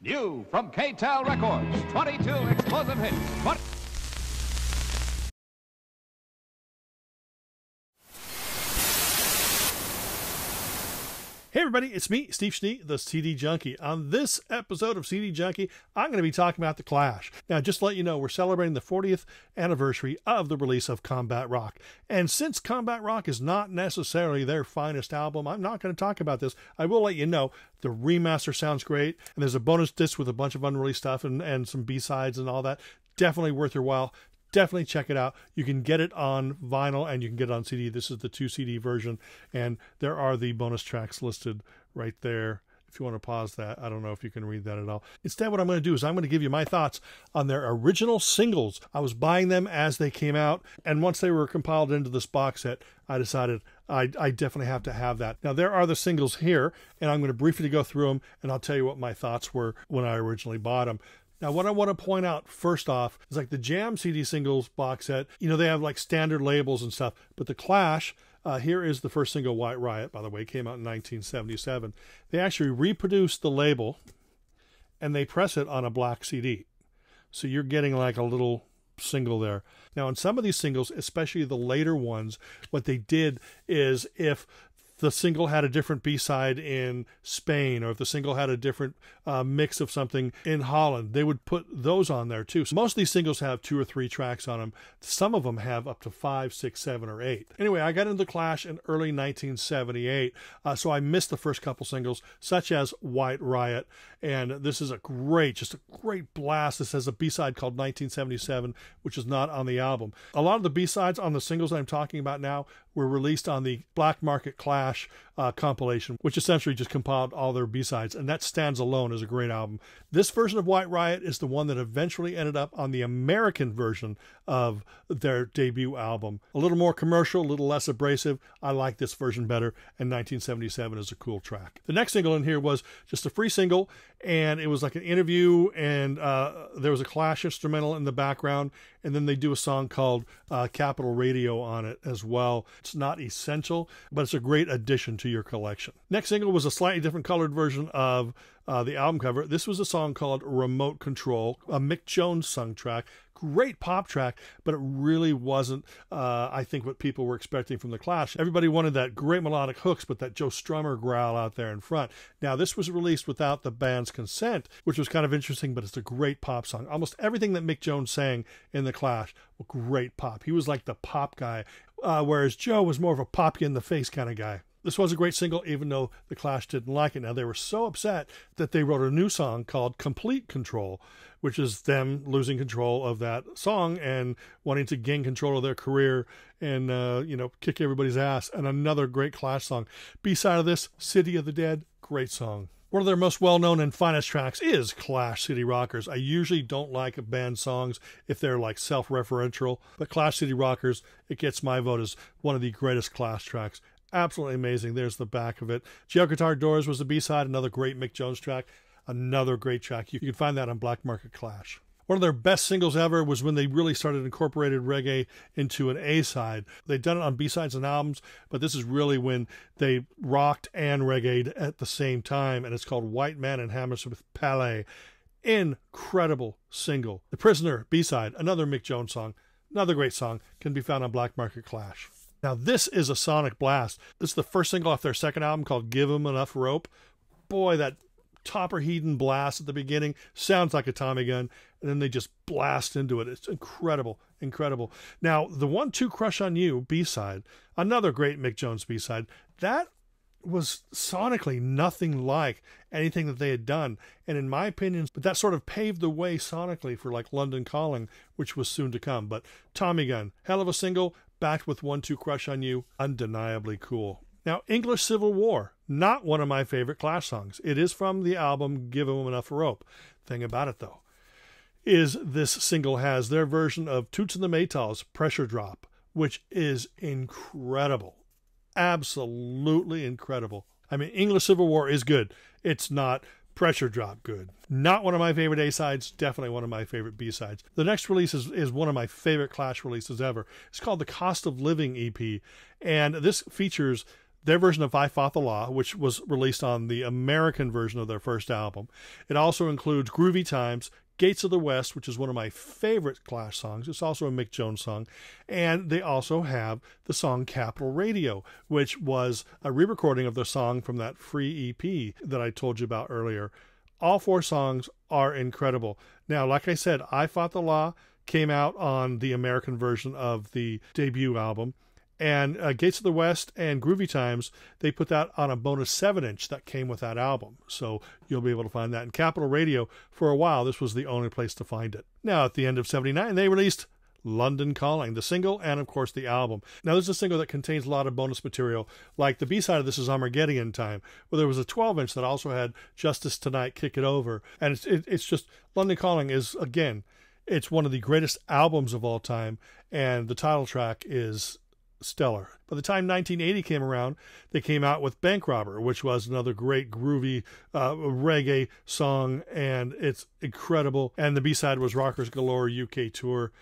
New from K-Tel Records, 22 explosive hits. Hey everybody, it's me, Steve Schnee, the CD Junkie. On this episode of CD Junkie, I'm going to be talking about The Clash. Now, just to let you know, we're celebrating the 40th anniversary of the release of Combat Rock. And since Combat Rock is not necessarily their finest album, I'm not going to talk about this. I will let you know, the remaster sounds great, and there's a bonus disc with a bunch of unreleased stuff and some B-sides and all that. Definitely worth your while. Definitely check it out. You can get it on vinyl and you can get it on CD. This is the 2 CD version, and there are the bonus tracks listed right there. If you want to pause that, I don't know if you can read that at all. Instead, what I'm going to do is I'm going to give you my thoughts on their original singles. I was buying them as they came out, and once they were compiled into this box set, I decided I definitely have to have that. Now, there are the singles here, and I'm going to briefly go through them, and I'll tell you what my thoughts were when I originally bought them. Now, what I want to point out first off is like the Jam CD singles box set, you know, they have like standard labels and stuff, but the Clash, here is the first single, White Riot, by the way, came out in 1977. They actually reproduced the label and they press it on a black CD. So you're getting like a little single there. Now, on some of these singles, especially the later ones, what they did is if the single had a different B-side in Spain, or if the single had a different mix of something in Holland, they would put those on there too. So most of these singles have 2 or 3 tracks on them. Some of them have up to 5, 6, 7, or 8. Anyway, I got into The Clash in early 1978, so I missed the first couple singles, such as White Riot, and this is just a great blast. This has a B-side called 1977, which is not on the album. A lot of the B-sides on the singles I'm talking about now were released on the Black Market Clash compilation, which essentially just compiled all their B-sides, and that stands alone as a great album. This version of White Riot is the one that eventually ended up on the American version of their debut album. A little more commercial, a little less abrasive. I like this version better, and 1977 is a cool track. The next single in here was just a free single, and it was like an interview, and there was a Clash instrumental in the background, and then they do a song called Capital Radio on it as well. It's not essential, but it's a great addition to your collection. Next single was a slightly different colored version of the album cover. This was a song called Remote Control, a Mick Jones sung track. Great pop track, but it really wasn't, I think, what people were expecting from The Clash. Everybody wanted that great melodic hooks, but that Joe Strummer growl out there in front. Now, this was released without the band's consent, which was kind of interesting, but it's a great pop song. Almost everything that Mick Jones sang in The Clash was great pop. He was like the pop guy, whereas Joe was more of a pop-you-in-the-face kind of guy. This was a great single, even though The Clash didn't like it. Now, they were so upset that they wrote a new song called Complete Control, which is them losing control of that song and wanting to gain control of their career and, kick everybody's ass. And another great Clash song. B-side of this, City of the Dead, great song. One of their most well-known and finest tracks is Clash City Rockers. I usually don't like a band songs if they're like self-referential, but Clash City Rockers, it gets my vote as one of the greatest Clash tracks. Absolutely amazing. There's the back of it. Jail Guitar Doors was the B-side, another great Mick Jones track, another great track. You can find that on Black Market Clash. One of their best singles ever was when they really started incorporated reggae into an A-side. They'd done it on B-sides and albums, but this is really when they rocked and reggae'd at the same time, and it's called White Man in Hammersmith, Palais. Incredible single. The Prisoner, B-side, another Mick Jones song, another great song, can be found on Black Market Clash. Now, this is a sonic blast. This is the first single off their second album called Give 'Em Enough Rope. Boy, that Topper Headon blast at the beginning sounds like a Tommy gun, and then they just blast into it. It's incredible, incredible. Now, the 1-2 Crush on You B-side, another great Mick Jones B-side, that was sonically nothing like anything that they had done. And in my opinion, that sort of paved the way sonically for like London Calling, which was soon to come. But Tommy Gun, hell of a single, backed with 1-2 Crush on You, undeniably cool. Now, English Civil War, not one of my favorite Clash songs. It is from the album Give 'Em Enough Rope. Thing about it, though, is this single has their version of Toots and the Maytals' Pressure Drop, which is incredible. Absolutely incredible. I mean, English Civil War is good. It's not Pressure Drop good. Not one of my favorite A-sides, definitely one of my favorite B-sides. The next release is one of my favorite Clash releases ever. It's called the Cost of Living EP, and this features their version of I Fought the Law, which was released on the American version of their first album. It also includes Groovy Times, Gates of the West, which is one of my favorite Clash songs. It's also a Mick Jones song. And they also have the song Capital Radio, which was a re-recording of the song from that free EP that I told you about earlier. All 4 songs are incredible. Now, like I said, I Fought the Law came out on the American version of the debut album. And Gates of the West and Groovy Times, they put that on a bonus 7-inch that came with that album. So you'll be able to find that in Capital Radio. For a while, this was the only place to find it. Now, at the end of 79, they released London Calling, the single, and of course the album. Now, this is a single that contains a lot of bonus material, like the B-side of this is Armageddon Time, where there was a 12-inch that also had Justice Tonight, Kick It Over. And it's just, London Calling is, again, it's one of the greatest albums of all time, and the title track is stellar. By the time 1980 came around, they came out with Bank Robber, which was another great groovy reggae song, and it's incredible. And the B-side was Rockers Galore UK Tour,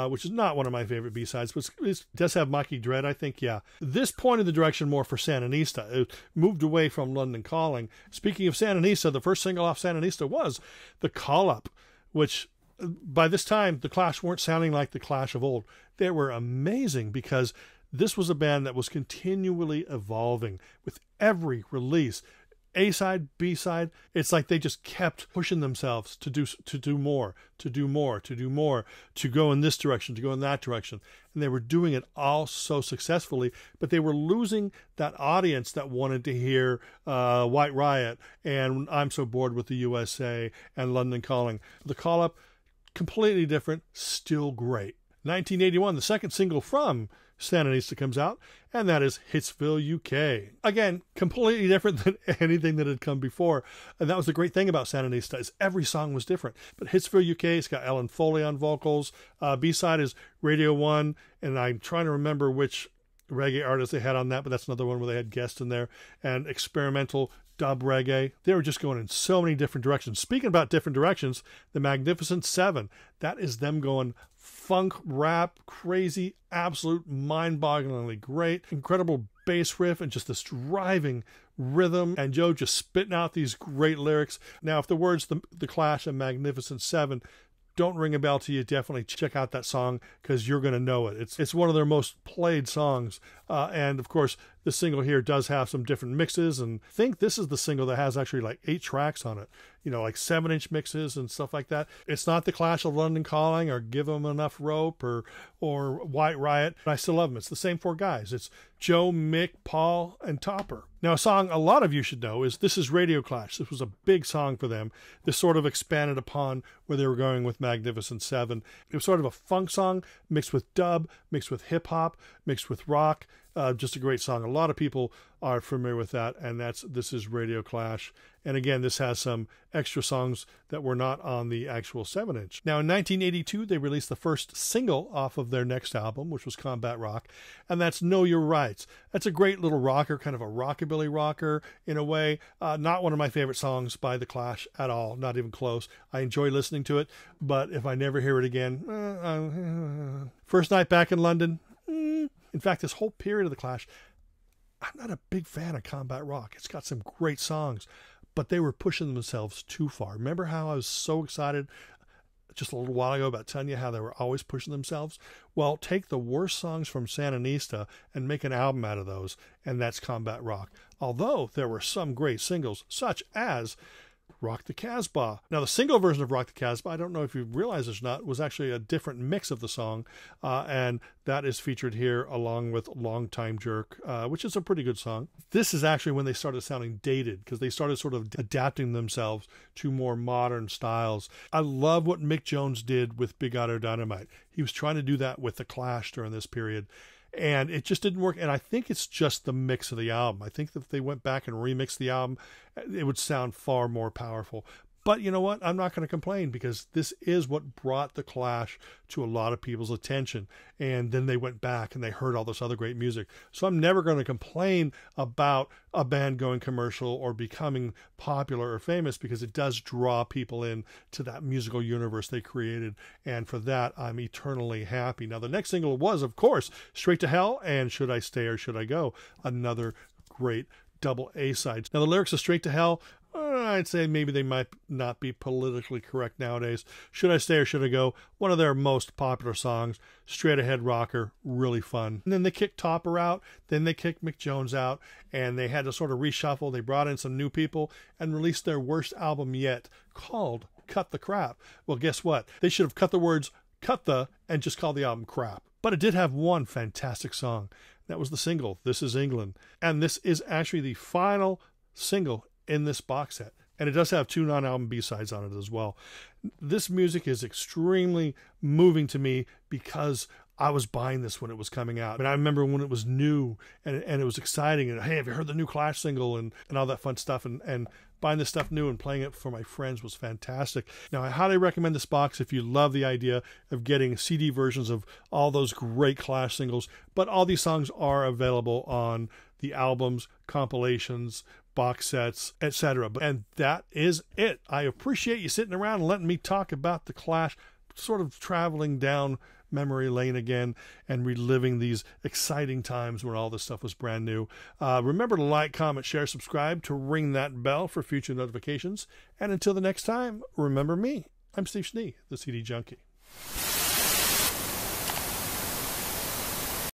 which is not one of my favorite B-sides, but it does have Mikey Dread, I think, yeah. This pointed the direction more for Sandinista. It moved away from London Calling. Speaking of Sandinista, the first single off Sandinista was The Call Up, which by this time, the Clash weren't sounding like the Clash of old. They were amazing because this was a band that was continually evolving with every release. A-side, B-side, it's like they just kept pushing themselves to do more, to go in this direction, to go in that direction. And they were doing it all so successfully, but they were losing that audience that wanted to hear White Riot and I'm So Bored with the USA and London Calling. The Call Up, completely different, still great. 1981, the second single from Sandinista comes out, and that is Hitsville UK. Again, completely different than anything that had come before. And that was the great thing about Sandinista, is every song was different. But Hitsville UK, it's got Ellen Foley on vocals. B-side is Radio 1, and I'm trying to remember which reggae artist they had on that, but that's another one where they had guests in there. And experimental dub reggae. They were just going in so many different directions. Speaking about different directions, the Magnificent Seven, that is them going funk, rap, crazy, absolute, mind-bogglingly great, incredible bass riff, and just this driving rhythm, and Joe just spitting out these great lyrics. Now, if the words the Clash and Magnificent Seven don't ring a bell to you, definitely check out that song because you're going to know it. It's one of their most played songs. And of course, the single here does have some different mixes, and I think this is the single that has actually like 8 tracks on it, you know, like 7-inch mixes and stuff like that. It's not the Clash of London Calling or Give 'Em Enough Rope or White Riot, but I still love them. It's the same 4 guys. It's Joe, Mick, Paul, and Topper. Now, a song a lot of you should know is This Is Radio Clash. This was a big song for them. This sort of expanded upon where they were going with Magnificent Seven. It was sort of a funk song mixed with dub, mixed with hip-hop, mixed with rock. Just a great song. A lot of people are familiar with that, and This Is Radio Clash. And again, this has some extra songs that were not on the actual 7-inch. Now, in 1982, they released the first single off of their next album, which was Combat Rock, and that's Know Your Rights. That's a great little rocker, kind of a rockabilly rocker in a way. Not one of my favorite songs by The Clash at all, not even close. I enjoy listening to it, but if I never hear it again, First Night Back in London, in fact, this whole period of The Clash, I'm not a big fan of Combat Rock. It's got some great songs, but they were pushing themselves too far. Remember how I was so excited just a little while ago about telling you how they were always pushing themselves? Well, take the worst songs from Sandinista and make an album out of those, and that's Combat Rock. Although there were some great singles, such as Rock the Casbah. Now, the single version of Rock the Casbah, I don't know if you realize this or not, was actually a different mix of the song, and that is featured here along with Long Time Jerk, which is a pretty good song. This is actually when they started sounding dated, because they started sort of adapting themselves to more modern styles. I love what Mick Jones did with Big Otto Dynamite. He was trying to do that with The Clash during this period, and it just didn't work. And I think it's just the mix of the album. I think that if they went back and remixed the album, it would sound far more powerful. But you know what? I'm not going to complain, because this is what brought The Clash to a lot of people's attention. And then they went back and they heard all this other great music. So I'm never going to complain about a band going commercial or becoming popular or famous, because it does draw people in to that musical universe they created. And for that, I'm eternally happy. Now, the next single was, of course, Straight to Hell and Should I Stay or Should I Go? Another great double A-sides. Now, the lyrics of Straight to Hell, I'd say maybe they might not be politically correct nowadays. Should I Stay or Should I Go? One of their most popular songs. Straight ahead rocker, really fun. And then they kicked Topper out, then they kicked Mick Jones out, and they had to sort of reshuffle. They brought in some new people and released their worst album yet, called Cut the Crap. Well, guess what? They should have cut the words cut the and just called the album Crap. But it did have one fantastic song. That was the single, This Is England. And this is actually the final single in this box set. And it does have 2 non-album B-sides on it as well. This music is extremely moving to me because I was buying this when it was coming out. And I remember when it was new and it was exciting. And, hey, have you heard the new Clash single and all that fun stuff? And buying this stuff new and playing it for my friends was fantastic. Now, I highly recommend this box if you love the idea of getting CD versions of all those great Clash singles. But all these songs are available on the albums, compilations, box sets, etc. And that is it. I appreciate you sitting around and letting me talk about the Clash, sort of traveling down memory lane again and reliving these exciting times when all this stuff was brand new. Remember to like, comment, share, subscribe to ring that bell for future notifications. And until the next time, remember me. I'm Steve Schnee, the CD Junkie.